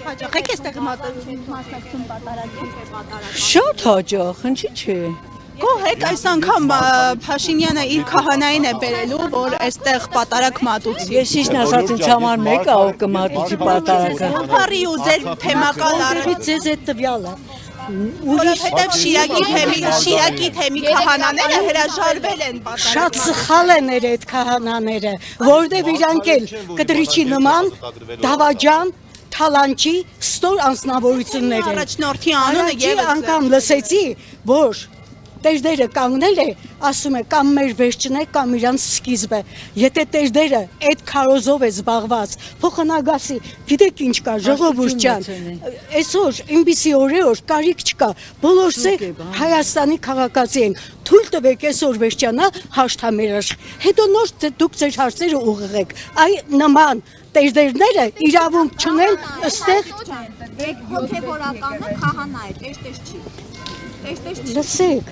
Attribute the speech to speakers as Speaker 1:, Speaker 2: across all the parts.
Speaker 1: Հաճախ եք այստեղ մասնակցում պատարագին։
Speaker 2: Շատ հաճախ, ինչի՞ չէ։
Speaker 1: Գոհ այս անգամ Փաշինյանը իր քահանային է բերելու, որ այստեղ պատարակ մատուցի։
Speaker 2: Ես ճիշտ ասած ինձ համար մեկ է ով կմատուցի պատարակը։
Speaker 1: Բարի ու ձեր թեմական
Speaker 2: Որովհետև ձեզ այդ տվյալը
Speaker 1: որովհետև Շիրակի թեմի քահանաները հրաժարվել են պատարակ։
Speaker 2: Շատ սխալ են այդ քահանաները, որովհետև իրանք էլ կտրիչի նման դավաճան թալանչի ստոր անձնավորություններ են։
Speaker 1: Առաջնորդի անունը
Speaker 2: Եվ անգամ լսեցի, որ Տերդերը կանգնել է, ասում է կամ մեր վերջն է, կամ իրանց սկիզբը։ Եթե Տերդերը այդ քարոզով է զբաղված, փոխանագասի, գիտեք ինչ կա, ժողովուրդ ջան, այսօր ինպիսի օրեր կարիք չկա, բոլորս Հայաստանի քաղաքացի ենք, թույլ տվեք այսօր վերջանա հաշտամերաշ, հետո նոր դուք ձեր հարցերը ուղղեք, այ նման Տերդերները իրավունք չունեն ըստեղ
Speaker 3: հոգևորականը քահանա է, տեշտեշ չի։
Speaker 2: Լսեք,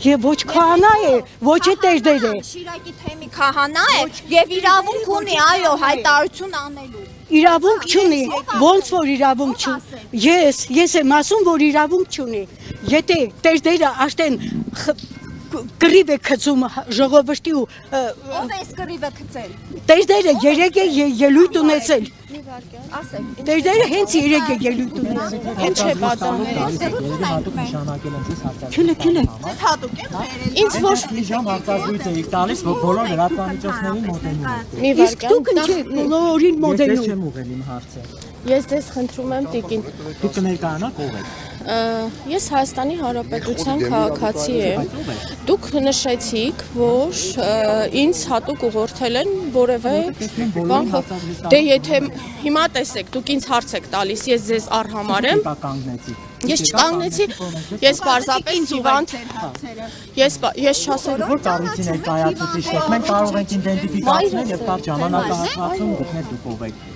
Speaker 2: եւ ոչ քահանա է, ոչ է Տերդեր է։
Speaker 3: Շիրակի թեմի քահանա է եւ իրավունք ունի, այո, հայտարարություն անելու։
Speaker 2: Իրավունք չունի, ոնց որ իրավունք չունի։ Ես եմ ասում, որ իրավունք չունի։ Եթե Տերդերը արդեն կռիվ է գցում ժողովրդի ու
Speaker 3: Ով է կռիվը գցել։
Speaker 2: Տերդերը երեք է ելույթ ունեցել։
Speaker 3: Ասեք։
Speaker 2: Տերդերը հենց երեք է ելույթ ունեցել։
Speaker 1: Ինչ է պատահել։
Speaker 2: Քիլը։
Speaker 1: Ձեզ հատուկ է բերել։
Speaker 3: Ինչ որ
Speaker 4: Ժամ հարտազույց էիք տալիս, որ բոլոր լրատվամիջոցներին մոտենում եք։
Speaker 3: մի
Speaker 2: Իսկ դուք ինչ եք բոլորին
Speaker 4: Ես
Speaker 2: մոդելում։
Speaker 4: չեմ ուղղել իմ հարցը։
Speaker 5: Ես ձեզ խնդրում եմ տիկին։
Speaker 4: Դուք կներկայանաք ով եք։
Speaker 5: Ես Հայաստանի Հանրապետության քաղաքացի եմ։ Դուք նշեցիք, որ ինձ հատուկ ուղղորդել են որևէ բան։ Դե եթե հիմա տեսեք, դուք ինձ հարց եք տալիս, ես ձեզ արհամարեմ։ Ես չկանգնեցի, ես պարզապես հիվանդ ես չասեմ
Speaker 4: Որ կառույցի ներկայացուցիչն եք, մենք կարող ենք իդենտիֆիկացնել եւ կարճ ժամանակահատվածում գտնել դուք ով եք։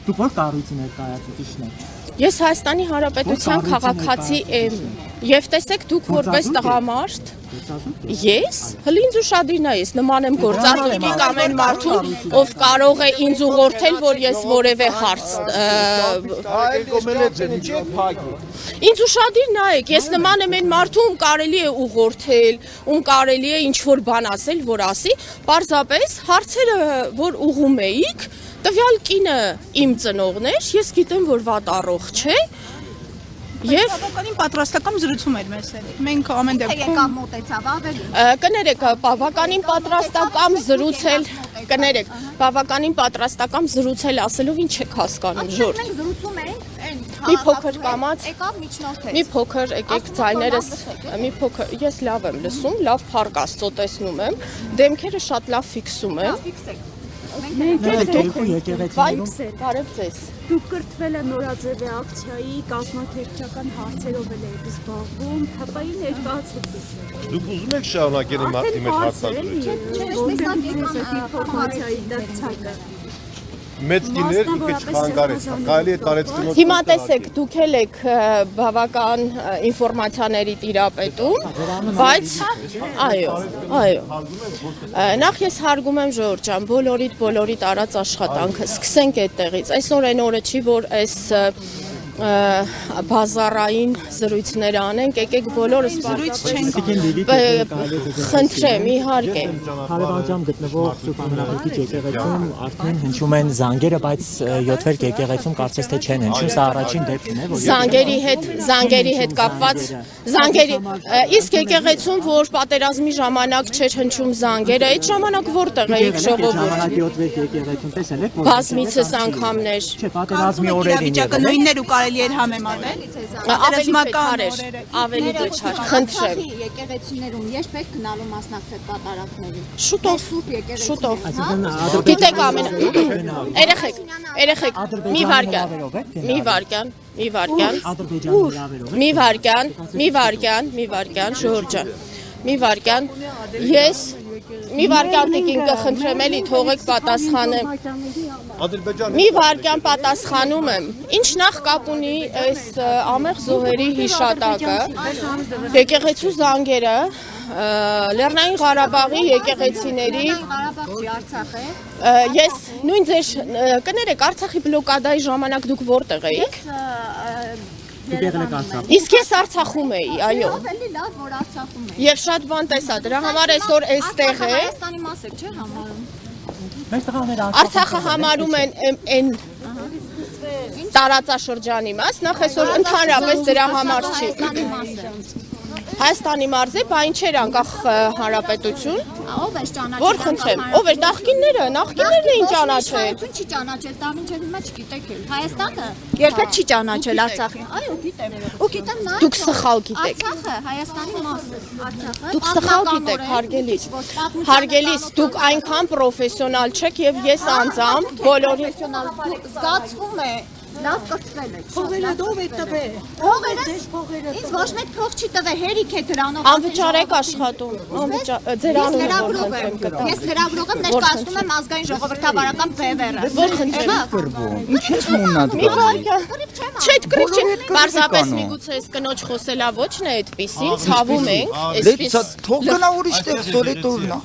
Speaker 4: Դուք որ կառույցի ներկայացուցիչն եք։
Speaker 5: Ես Հայաստանի Հանրապետության քաղաքացի եմ եւ տեսեք դուք որպես տղամարդ ես հլինձ ուշադրին ես նման եմ գործածողի կամ այն մարդուն ով կարող է ինձ ուղղորդել որ ես որևէ հարց ինձ ուշադիր նայեք ես նման եմ այն մարդու ում կարելի է ուղղորդել ում կարելի է ինչ որ բան ասել որ ասի պարզապես հարցերը որ ուղում էիք տվյալ կինը իմ ծնողն էր, ես գիտեմ, որ վատ առողջ չէ, եւ
Speaker 1: բավականին պատրաստական զրուցում էր մեզ հետ։ Մենք ամեն դեպքում
Speaker 3: եկավ մոտեցավ ավելի։
Speaker 5: կներեք, բավականին պատրաստական զրուցել, կներեք, բավականին պատրաստական զրուցել ասելով ինչ եք հասկանում, ժոր։
Speaker 3: Մենք զրուցում ենք,
Speaker 5: Մի փոքր կամած,
Speaker 3: եկավ միջնորդ
Speaker 5: մի փոքր եկեք ձայներս, մի փոքր, ես լավ եմ լսում, լավ փառք Աստծո տեսնում եմ, դեմքերը շատ լավ ֆիքսում եմ։
Speaker 4: Եկեղեցիներում
Speaker 5: Բարև ձեզ։
Speaker 6: Դուք կրթվել եք նորաձևի ակցիայի կազմակերպչական հարցերով եք զբաղվում, ՀՊ-ի ներկայացուցիչ։
Speaker 7: Դուք ուզում եք շարունակել մարդի մեջ հարցազրույցը։
Speaker 6: ինֆորմացիայի դարձակը։
Speaker 7: Մեծ կիներ ինքը չխանգարեց։ Կարելի է տարեցնող։
Speaker 5: Հիմա տեսեք, դուք էլ եք բավական ինֆորմացիաների տիրապետում, բայց այո։ Նախ ես հարգում եմ Ժորժ ջան, բոլորիդ արած աշխատանքը։ Սկսենք այդտեղից։ Այսօր այն օրը չի, որ այս բազարային զրույցներ անենք, եկեք բոլորս խնդրեմ, իհարկե։
Speaker 4: Հարևանությամբ գտնվող Սուրբ Ամենահայտնի եկեղեցում արդեն հնչում են զանգերը, բայց 7-րդ եկեղեցում կարծես թե չեն հնչում, սա առաջին դեպքն է, որ
Speaker 5: զանգերի հետ կապված իսկ եկեղեցում, որ պատերազմի ժամանակ չէր հնչում զանգերը, այդ ժամանակ որտեղ էիք ժողովուրդ։
Speaker 4: ժամանակ 7-րդ եկեղեցում տեսել եք, որ
Speaker 5: Բազմիցս անգամներ։
Speaker 4: չէ, պատերազմի օրերին
Speaker 1: վիճակը նույններ ու կարելի էր համեմատել։
Speaker 5: Ավելի դժվար, խնդրեմ։
Speaker 3: Եկեղեցիներում երբեք գնալու մասնակցեք պատարակներին։
Speaker 5: Շուտով։ Գիտեք երեխեք, մի վարքյան, Ժորժ ջան, մի վարքյան, մի վարքյան տիկին կխնդրեմ էլի թողեք պատասխանեմ։
Speaker 7: Ադրբեջան
Speaker 5: Մի վարքյան պատասխանում եմ։ Ինչ նախ կապ ունի այս ամեղ զոհերի հիշատակը, եկեղեցու զանգերը, Լեռնային Ղարաբաղի եկեղեցիների
Speaker 3: Ղարաբաղի Արցախ է։
Speaker 5: ես նույն ձեր կներեք Արցախի բլոկադայի ժամանակ դուք որտեղ էիք։
Speaker 4: Դուք եղել եք Արցախ։
Speaker 5: Իսկ ես Արցախում էի, այո։
Speaker 3: Էլի լավ, որ Արցախում է։
Speaker 5: Եվ շատ բան տեսա, դրա համար այսօր այստեղ է։
Speaker 3: Հայաստանի մաս է, չէ՞ համարում։
Speaker 4: Մեր տղաները
Speaker 5: Արցախը համարում են այն տարածաշրջանի մաս, նախ այսօր ընդհանրապես դրա համար չի։
Speaker 3: Հայաստանի մաս է։
Speaker 5: Հայաստանի մարզ է, բա ինչ էր անկախ հանրապետություն։
Speaker 3: Ով է ճանաչել։
Speaker 5: Որ խնդրեմ, ով էր նախկիններն էին ճանաչել։
Speaker 3: Չի ճանաչել, դա մինչև հիմա չգիտեք էլ։ Հայաստանը երբեք չի ճանաչել Արցախին։ Այո, գիտեմ։ Ու գիտեմ նա։
Speaker 5: Դուք սխալ գիտեք։
Speaker 3: Արցախը Հայաստանի մաս է։ Արցախը։
Speaker 5: Դուք սխալ գիտեք, հարգելիս։ Հարգելիս, դուք այնքան պրոֆեսիոնալ չեք եւ ես անձամբ բոլորի
Speaker 3: զգացվում է լավ կրթվել եք։
Speaker 2: Փողերը դով է տվել։
Speaker 3: Փողերս ինձ ոչ մեկ փող չի տվել, հերիք է դրանով։
Speaker 5: անվճար եք աշխատում։ Ձեր անունը որ խնդրեմ կտա։
Speaker 3: Ես լրագրող եմ, ներկայացնում եմ ազգային ժողովրդավարական բևեռը։
Speaker 5: Որ խնդրեմ։
Speaker 8: Ինչ մուննատ գա։
Speaker 5: Չէ, կրիվ չէ։ Պարզապես միգուցե այս կնոջ խոսելա ոչն է այդպեսին, ցավում ենք,
Speaker 8: Թող գնա ուրիշ տեղ, սորետորնա։